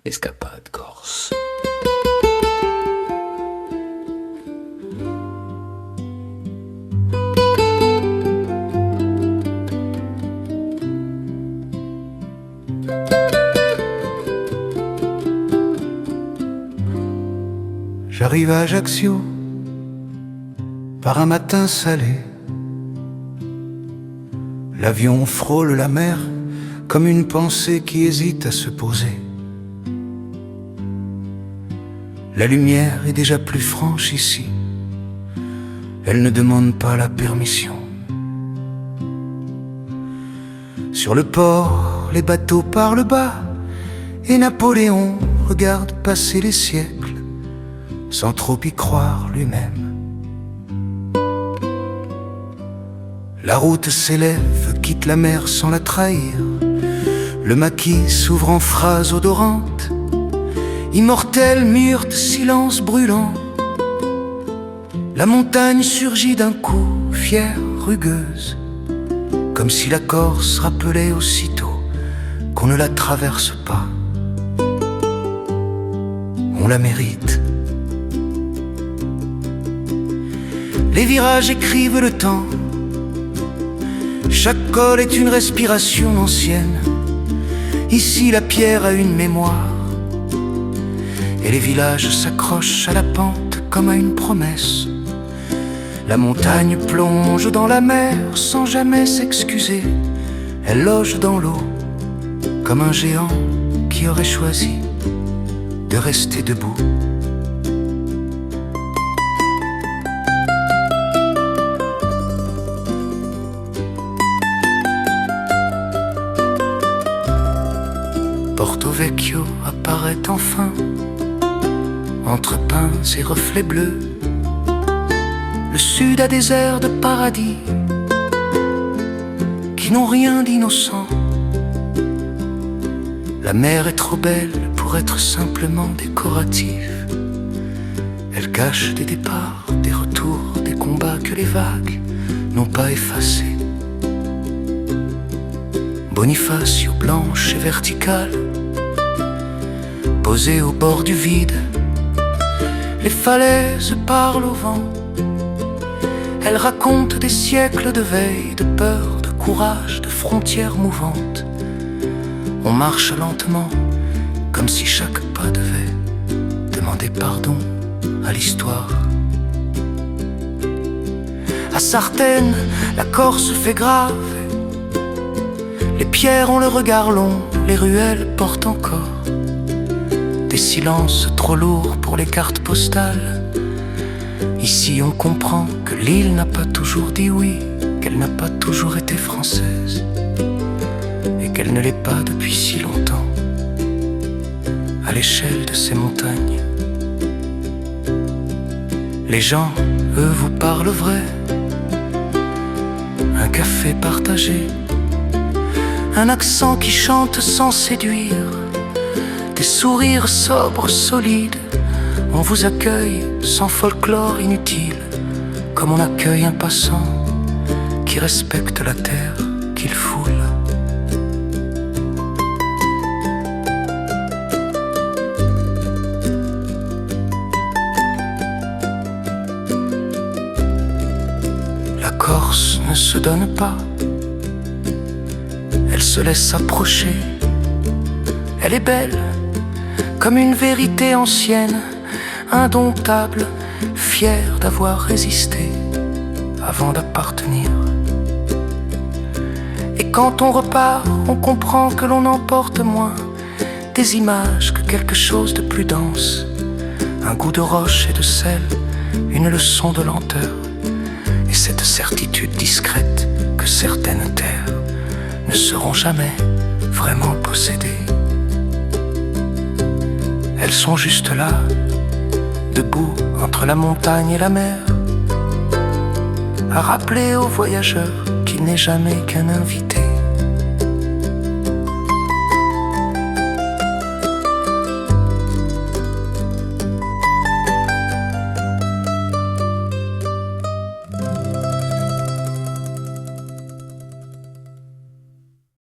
Escapade corse. J'arrive à Ajaccio par un matin salé. L'avion frôle la mer comme une pensée qui hésite à se poser. La lumière est déjà plus franche ici. Elle ne demande pas la permission. Sur le port, les bateaux parlent bas et Napoléon regarde passer les siècles sans trop y croire lui-même. La route s'élève, quitte la mer sans la trahir. Le maquis s'ouvre en phrases odorantes. Immortel mur de silence brûlant. La montagne surgit d'un coup, fière, rugueuse, comme si la Corse rappelait aussitôt qu'on ne la traverse pas. On la mérite. Les virages écrivent le temps. Chaque col est une respiration ancienne. Ici la pierre a une mémoire. Et les villages s'accrochent à la pente comme à une promesse. La montagne plonge dans la mer sans jamais s'excuser. Elle loge dans l'eau comme un géant qui aurait choisi de rester debout. Porto Vecchio apparaît enfin, entre pins et reflets bleus. Le sud a des airs de paradis qui n'ont rien d'innocent. La mer est trop belle pour être simplement décorative. Elle cache des départs, des retours, des combats que les vagues n'ont pas effacés. Bonifacio, blanche et verticale, posée au bord du vide. Les falaises parlent au vent. Elles racontent des siècles de veille, de peur, de courage, de frontières mouvantes. On marche lentement, comme si chaque pas devait demander pardon à l'histoire. À Sartène, la Corse fait grave. Les pierres ont le regard long, les ruelles portent encore des silences trop lourds pour les cartes postales. Ici on comprend que l'île n'a pas toujours dit oui, qu'elle n'a pas toujours été française, et qu'elle ne l'est pas depuis si longtemps, à l'échelle de ces montagnes. Les gens, eux, vous parlent vrai. Un café partagé, un accent qui chante sans séduire, des sourires sobres, solides. On vous accueille sans folklore inutile, comme on accueille un passant qui respecte la terre qu'il foule. La Corse ne se donne pas, elle se laisse approcher. Elle est belle, comme une vérité ancienne, indomptable, fière d'avoir résisté avant d'appartenir. Et quand on repart, on comprend que l'on emporte moins des images que quelque chose de plus dense. Un goût de roche et de sel, une leçon de lenteur, et cette certitude discrète que certaines terres ne seront jamais vraiment possédées. Elles sont juste là, debout entre la montagne et la mer, à rappeler aux voyageurs qu'il n'est jamais qu'un invité